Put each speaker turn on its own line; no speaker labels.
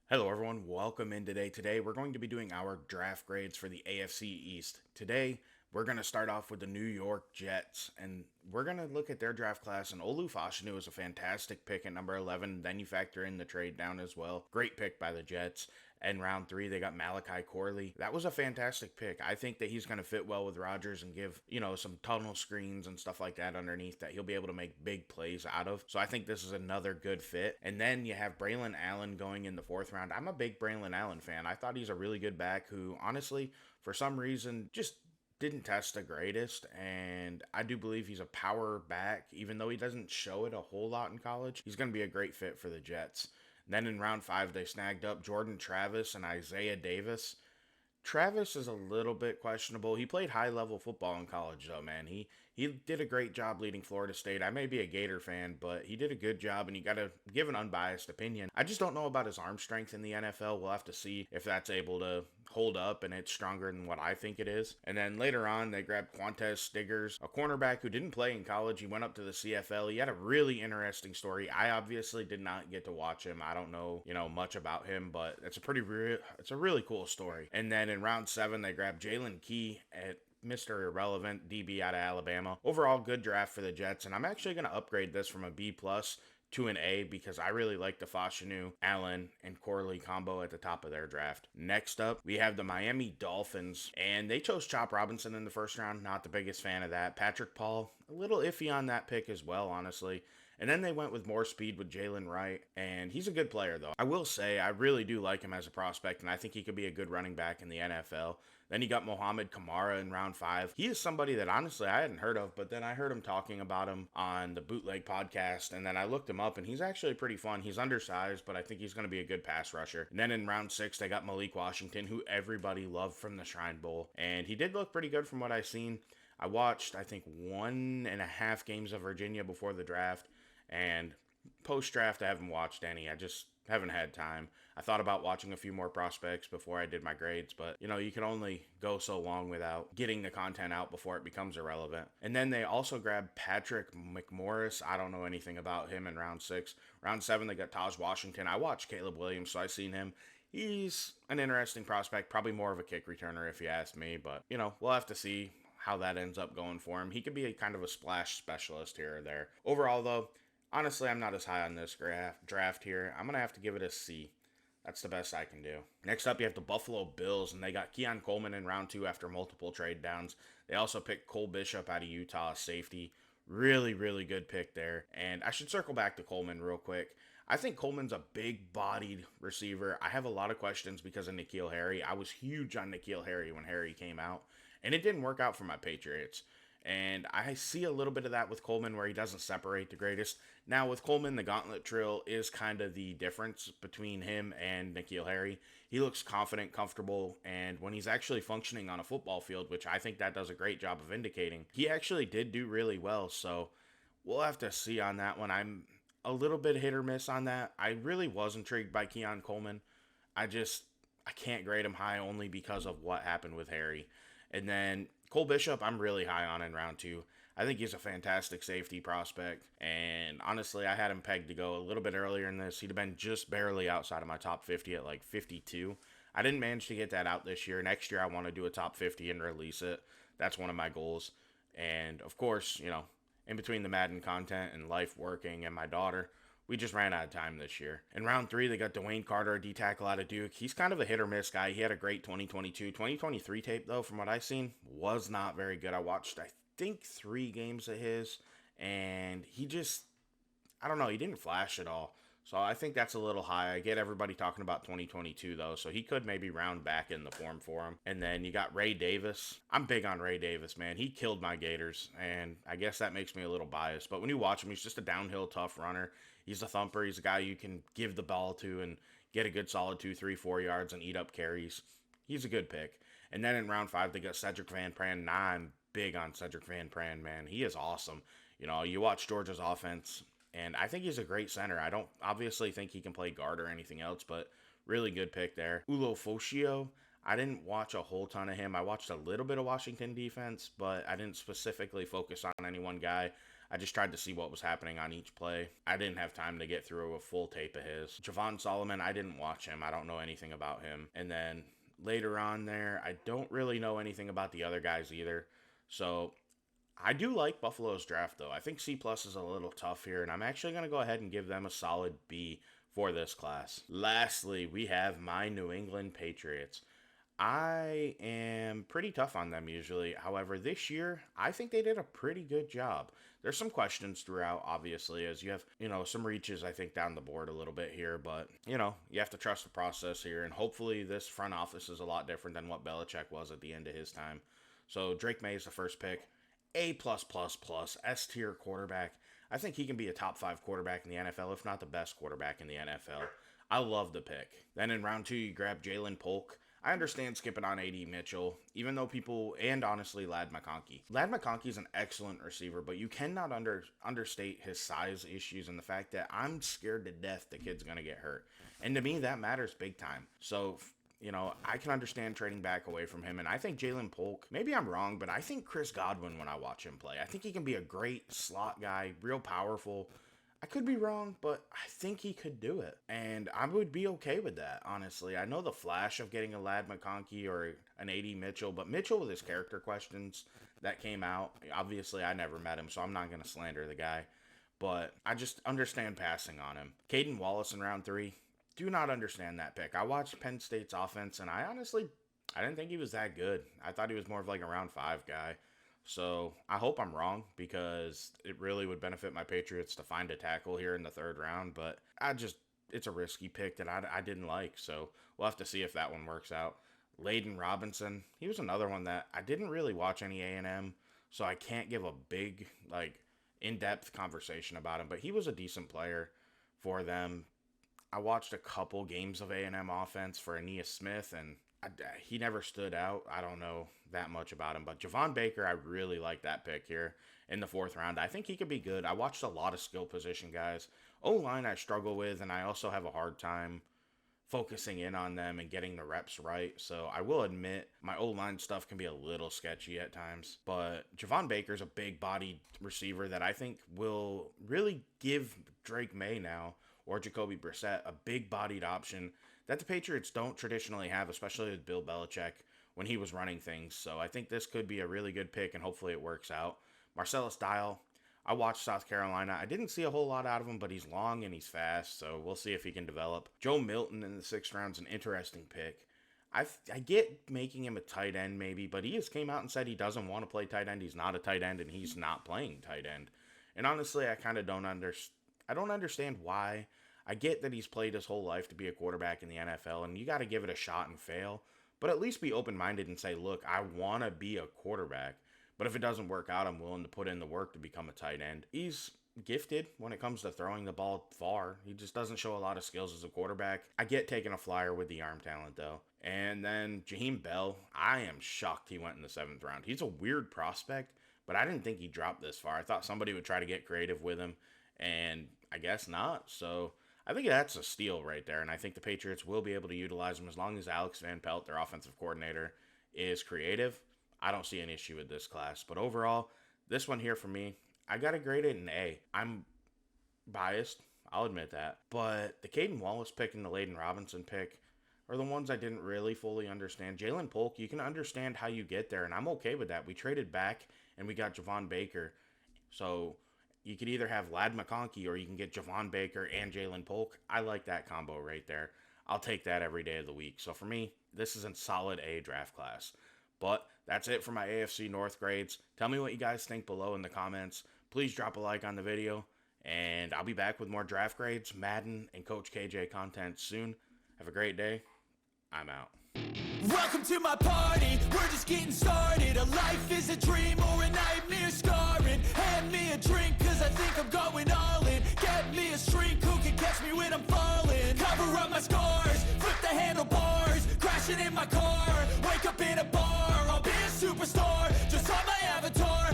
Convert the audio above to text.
Hello, everyone. Welcome in today. Today, we're going to be doing our draft grades for the AFC East. Today, we're going to start off with the New York Jets, and we're going to look at their draft class. And Olu Fashanu is a fantastic pick at number 11. Then you factor in the trade down as well. Great pick by the Jets. And round three, they got Malachi Corley. That was a fantastic pick. I think that he's going to fit well with Rodgers and give, some tunnel screens and stuff like that underneath that he'll be able to make big plays out of. So I think this is another good fit. And then you have Braylon Allen going in the fourth round. I'm a big Braylon Allen fan. I thought he's a really good back who, honestly, for some reason, just didn't test the greatest, and I do believe he's a power back, even though he doesn't show it a whole lot in college. He's going to be a great fit for the Jets. Then in round five, they snagged up Jordan Travis and Isaiah Davis. Travis is a little bit questionable. He played high level football in college, though, man. He did a great job leading Florida State. I may be a Gator fan, but he did a good job, and you got to give an unbiased opinion. I just don't know about his arm strength in the NFL. We'll have to see if that's able to hold up and it's stronger than what I think it is. And then later on, they grabbed Quantez Stiggers, a cornerback who didn't play in college. He went up to the CFL. He had a really interesting story. I obviously did not get to watch him. I don't know, much about him, but it's a really cool story. And then in round seven, they grabbed Jalen Key at Mr. Irrelevant DB out of Alabama. Overall, good draft for the Jets, and I'm actually going to upgrade this from a B plus to an A because I really like the Fashanu, Allen, and Corley combo at the top of their draft. Next up, we have the Miami Dolphins, and they chose Chop Robinson in the first round. Not the biggest fan of that. Patrick Paul, a little iffy on that pick as well, honestly. And then they went with more speed with Jalen Wright, and he's a good player, though. I will say, I really do like him as a prospect, and I think he could be a good running back in the NFL. Then you got Mohamed Kamara in round five. He is somebody that honestly I hadn't heard of, but then I heard him talking about him on the Bootleg podcast, and then I looked him up, and he's actually pretty fun. He's undersized, but I think he's going to be a good pass rusher. And then in round six, they got Malik Washington, who everybody loved from the Shrine Bowl, and he did look pretty good from what I've seen. I watched, I think, 1.5 games of Virginia before the draft, and post draft, I haven't watched any. I just haven't had time. I thought about watching a few more prospects before I did my grades, but you can only go so long without getting the content out before it becomes irrelevant. And then they also grabbed Patrick McMorris. I don't know anything about him in round six. Round seven, they got Taj Washington. I watched Caleb Williams, so I've seen him. He's an interesting prospect, probably more of a kick returner if you ask me, but we'll have to see how that ends up going for him. He could be a kind of a splash specialist here or there. Overall, though, honestly, I'm not as high on this draft here. I'm going to have to give it a C. That's the best I can do. Next up, you have the Buffalo Bills, and they got Keon Coleman in round two after multiple trade downs. They also picked Cole Bishop out of Utah, safety. Really, really good pick there. And I should circle back to Coleman real quick. I think Coleman's a big-bodied receiver. I have a lot of questions because of N'Keal Harry. I was huge on N'Keal Harry when Harry came out, and it didn't work out for my Patriots. And I see a little bit of that with Coleman where he doesn't separate the greatest. Now, with Coleman, the gauntlet drill is kind of the difference between him and N'Keal Harry. He looks confident, comfortable, and when he's actually functioning on a football field, which I think that does a great job of indicating, he actually did do really well. So we'll have to see on that one. I'm a little bit hit or miss on that. I really was intrigued by Keon Coleman. I can't grade him high only because of what happened with Harry. And then Cole Bishop, I'm really high on in round two. I think he's a fantastic safety prospect. And honestly, I had him pegged to go a little bit earlier in this. He'd have been just barely outside of my top 50 at like 52. I didn't manage to get that out this year. Next year, I want to do a top 50 and release it. That's one of my goals. And of course, in between the Madden content and life working and my daughter, we just ran out of time this year. In round three, they got Dwayne Carter, a D-tackle out of Duke. He's kind of a hit-or-miss guy. He had a great 2022. 2023 tape, though, from what I've seen, was not very good. I watched, I think, 3 games of his, and I don't know, he didn't flash at all. So I think that's a little high. I get everybody talking about 2022, though, so he could maybe round back in the form for him. And then you got Ray Davis. I'm big on Ray Davis, man. He killed my Gators, and I guess that makes me a little biased. But when you watch him, he's just a downhill, tough runner. He's a thumper. He's a guy you can give the ball to and get a good solid 2, 3, 4 yards and eat up carries. He's a good pick. And then in round 5, they got Cedric Van Pran. Nah, I'm big on Cedric Van Pran, man. He is awesome. You watch Georgia's offense, and I think he's a great center. I don't obviously think he can play guard or anything else, but really good pick there. Ulo Foshio, I didn't watch a whole ton of him. I watched a little bit of Washington defense, but I didn't specifically focus on any one guy. I just tried to see what was happening on each play. I didn't have time to get through a full tape of his. Javon Solomon, I didn't watch him. I don't know anything about him. And then later on there, I don't really know anything about the other guys either. So I do like Buffalo's draft, though. I think C plus is a little tough here, and I'm actually going to go ahead and give them a solid B for this class. Lastly, we have my New England Patriots. I am pretty tough on them usually. However, this year, I think they did a pretty good job. There's some questions throughout, obviously, as you have, some reaches, I think, down the board a little bit here. But, you have to trust the process here. And hopefully this front office is a lot different than what Belichick was at the end of his time. So Drake May is the first pick. A+++, S-tier quarterback. I think he can be a top 5 quarterback in the NFL, if not the best quarterback in the NFL. I love the pick. Then in round 2, you grab Jalen Polk. I understand skipping on A.D. Mitchell, even though people, and honestly, Ladd McConkey. Ladd McConkey is an excellent receiver, but you cannot understate his size issues and the fact that I'm scared to death the kid's going to get hurt. And to me, that matters big time. So, I can understand trading back away from him. And I think Jalen Polk, maybe I'm wrong, but I think Chris Godwin when I watch him play. I think he can be a great slot guy, real powerful. I could be wrong, but I think he could do it. And I would be okay with that, honestly. I know the flash of getting a Ladd McConkey or an A.D. Mitchell, but Mitchell with his character questions that came out, obviously I never met him, so I'm not going to slander the guy. But I just understand passing on him. Caden Wallace in round 3, do not understand that pick. I watched Penn State's offense, and I didn't think he was that good. I thought he was more of like a round 5 guy. So I hope I'm wrong because it really would benefit my Patriots to find a tackle here in the 3rd round. But it's a risky pick that I didn't like. So we'll have to see if that one works out. Layden Robinson, he was another one that I didn't really watch any A&M. So I can't give a big, in-depth conversation about him. But he was a decent player for them. I watched a couple games of A&M offense for Aeneas Smith, and he never stood out. I don't know that much about him. But Javon Baker, I really like that pick here in the 4th round. I think he could be good. I watched a lot of skill position guys. O-line I struggle with, and I also have a hard time focusing in on them and getting the reps right. So I will admit my O-line stuff can be a little sketchy at times. But Javon Baker's a big-bodied receiver that I think will really give Drake May now or Jacoby Brissett a big-bodied option that the Patriots don't traditionally have, especially with Bill Belichick when he was running things. So I think this could be a really good pick, and hopefully it works out. Marcellus Dial, I watched South Carolina. I didn't see a whole lot out of him, but he's long and he's fast, so we'll see if he can develop. Joe Milton in the 6th round is an interesting pick. I get making him a tight end maybe, but he just came out and said he doesn't want to play tight end. He's not a tight end, and he's not playing tight end. And honestly, I kind of don't understand why. I get that he's played his whole life to be a quarterback in the NFL, and you got to give it a shot and fail. But at least be open-minded and say, look, I want to be a quarterback. But if it doesn't work out, I'm willing to put in the work to become a tight end. He's gifted when it comes to throwing the ball far. He just doesn't show a lot of skills as a quarterback. I get taking a flyer with the arm talent, though. And then Jaheim Bell, I am shocked he went in the 7th round. He's a weird prospect, but I didn't think he dropped this far. I thought somebody would try to get creative with him, and I guess not. So I think that's a steal right there, and I think the Patriots will be able to utilize him as long as Alex Van Pelt, their offensive coordinator, is creative. I don't see an issue with this class. But overall, this one here for me, I got to grade it an A. I'm biased, I'll admit that. But the Caden Wallace pick and the Layden Robinson pick are the ones I didn't really fully understand. Jalen Polk, you can understand how you get there, and I'm okay with that. We traded back, and we got Javon Baker. So you could either have Ladd McConkey or you can get Javon Baker and Jalen Polk. I like that combo right there. I'll take that every day of the week. So for me, this is a solid A draft class. But that's it for my AFC North grades. Tell me what you guys think below in the comments. Please drop a like on the video. And I'll be back with more draft grades, Madden, and Coach KJ content soon. Have a great day. I'm out.
Welcome to my party, we're just getting started. A life is a dream or a nightmare scarring. Hand me a drink cause I think I'm going all in. Get me a shrink who can catch me when I'm falling. Cover up my scars, flip the handlebars. Crashing in my car, wake up in a bar. I'll be a superstar.